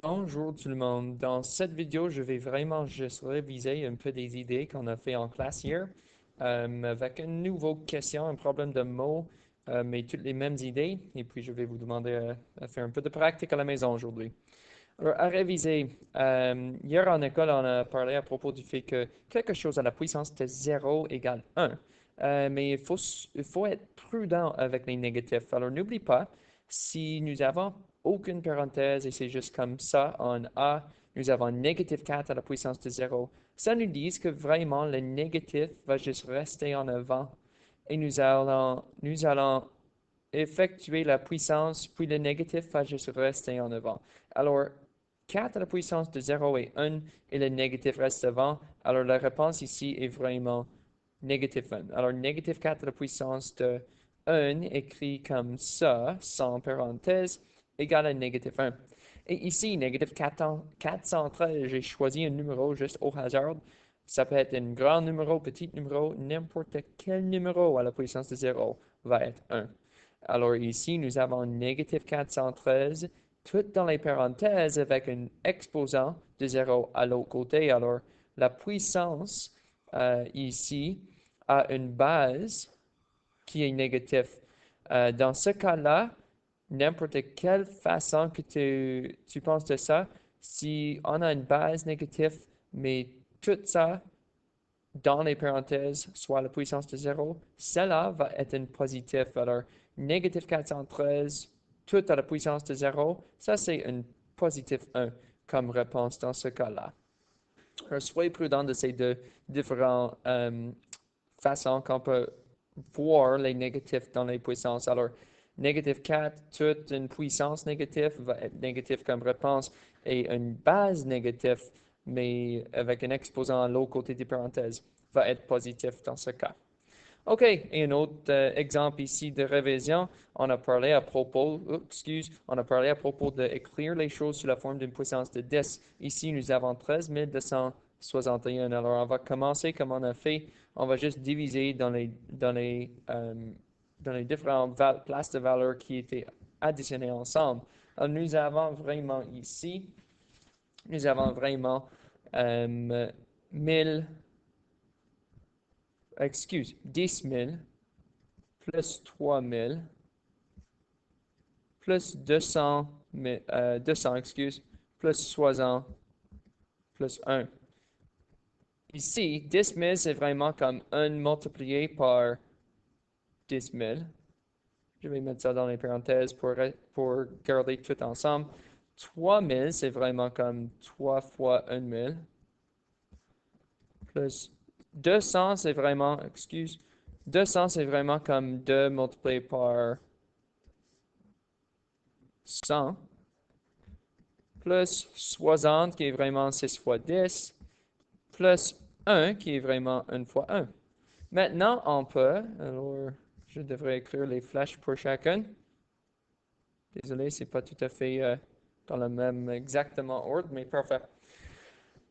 Bonjour tout le monde. Dans cette vidéo, je vais vraiment juste réviser un peu des idées qu'on a fait en classe hier avec une nouvelle question, un problème de mots, mais toutes les mêmes idées. Et puis, je vais vous demander à faire un peu de pratique à la maison aujourd'hui. Alors, à réviser, hier en école, on a parlé à propos du fait que quelque chose à la puissance de 0 égale 1. Mais il faut être prudent avec les négatifs. Alors, n'oublie pas, si nous avons aucune parenthèse et c'est juste comme ça en A, nous avons négatif 4 à la puissance de 0. Ça nous dit que vraiment le négatif va juste rester en avant et nous allons effectuer la puissance, puis le négatif va juste rester en avant. Alors, 4 à la puissance de 0 est 1 et le négatif reste devant. Alors, la réponse ici est vraiment négatif 1. Alors, négatif 4 à la puissance de 1 écrit comme ça, sans parenthèse, égale à négatif 1. Et ici, négatif 413, j'ai choisi un numéro juste au hasard. Ça peut être un grand numéro, petit numéro, n'importe quel numéro à la puissance de 0 va être 1. Alors ici, nous avons négatif 413, tout dans les parenthèses avec un exposant de 0 à l'autre côté. Alors, la puissance ici a une base qui est négative. Dans ce cas-là, n'importe quelle façon que tu penses de ça, si on a une base négative, mais tout ça dans les parenthèses, soit la puissance de 0, celle-là va être une positive. Alors, négatif 413, tout à la puissance de 0, ça c'est un positif 1 comme réponse dans ce cas-là. Alors, soyez prudent de ces deux différentes façons qu'on peut voir les négatifs dans les puissances. Alors, négatif 4, toute une puissance négative va être négative comme réponse et une base négative, mais avec un exposant à l'autre côté des parenthèses, va être positif dans ce cas. OK, et un autre exemple ici de révision, on a parlé à propos, on a parlé à propos d'écrire les choses sous la forme d'une puissance de 10. Ici, nous avons 13 261. Alors, on va commencer comme on a fait. On va juste diviser dans les différentes places de valeur qui étaient additionnées ensemble. Alors, nous avons vraiment ici, nous avons vraiment 1000, 10 000 plus 3000 plus 200, 200 plus 60 plus 1. Ici, 10 000, c'est vraiment comme 1 multiplié par 10 000. Je vais mettre ça dans les parenthèses pour garder tout ensemble. 3000, c'est vraiment comme 3 fois 1 000. Plus 200, c'est vraiment, 200, c'est vraiment comme 2 multiplié par 100. Plus 60, qui est vraiment 6 fois 10. Plus 1, qui est vraiment 1 fois 1. Maintenant, on peut, alors, je devrais écrire les flèches pour chacun. Désolé, c'est pas tout à fait dans le même exactement ordre, mais parfait.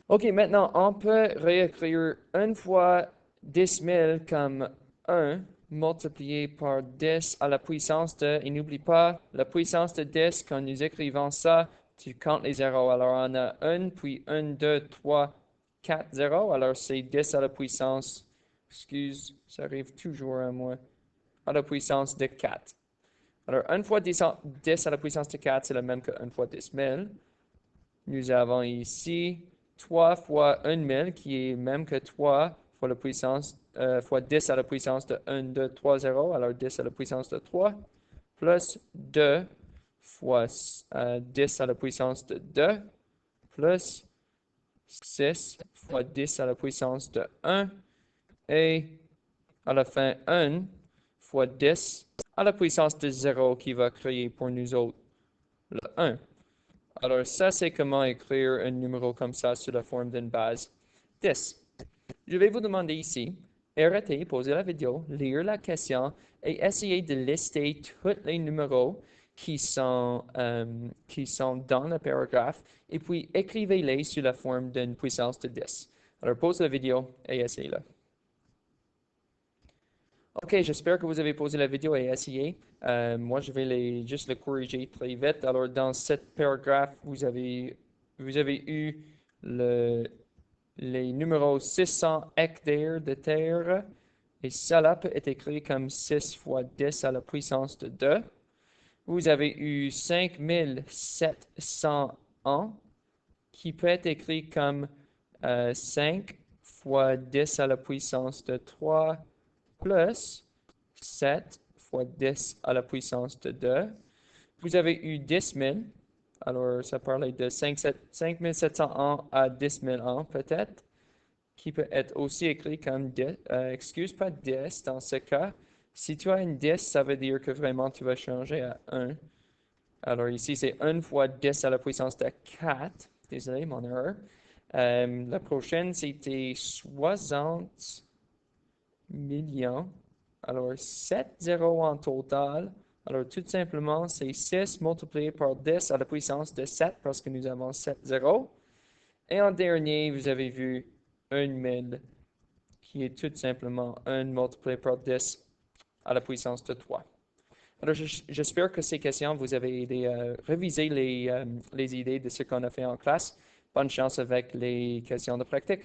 OK, maintenant, on peut réécrire 1 fois 10 000 comme 1 multiplié par 10 à la puissance de, et n'oublie pas, la puissance de 10, quand nous écrivons ça, tu comptes les zéros. Alors, on a 1, puis 1, 2, 3, 4 zéros. Alors, c'est 10 à la puissance, ça arrive toujours à moi, à la puissance de 4. Alors, 1 fois 10 à la puissance de 4, c'est le même que 1 fois 10 000. Nous avons ici 3 fois 1 000 qui est même que 3 fois la puissance, fois 10 à la puissance de 1, 2, 3, 0. Alors 10 à la puissance de 3 plus 2 fois 10 à la puissance de 2 plus 6 fois 10 à la puissance de 1 et à la fin 1 fois 10 à la puissance de 0 qui va créer pour nous autres le 1. Alors ça, c'est comment écrire un numéro comme ça sous la forme d'une base 10. Je vais vous demander ici, arrêtez, posez la vidéo, lire la question et essayer de lister tous les numéros qui sont dans le paragraphe et puis écrivez-les sous la forme d'une puissance de 10. Alors pose la vidéo et essayez-le. OK, j'espère que vous avez posé la vidéo et essayé. Moi, je vais juste le corriger très vite. Alors, dans ce paragraphe, vous avez vous avez eu les numéros 600 hectares de terre, et cela peut être écrit comme 6 fois 10 à la puissance de 2. Vous avez eu 5700 ans, qui peut être écrit comme 5 fois 10 à la puissance de 3 plus 7 fois 10 à la puissance de 2. Vous avez eu 10 000. Alors, ça parlait de 5700 ans à 10 000 ans, peut-être, qui peut être aussi écrit comme 10, excuse, pas 10 dans ce cas. Si tu as une 10, ça veut dire que vraiment tu vas changer à 1. Alors ici, c'est 1 fois 10 à la puissance de 4. Désolé, mon erreur. La prochaine, c'était 60 millions. Alors, 7 zéros en total. Alors, tout simplement, c'est 6 multiplié par 10 à la puissance de 7 parce que nous avons 7 zéros. Et en dernier, vous avez vu 1000 qui est tout simplement 1 multiplié par 10 à la puissance de 3. Alors, j'espère que ces questions vous avez aidé à réviser les idées de ce qu'on a fait en classe. Bonne chance avec les questions de pratique.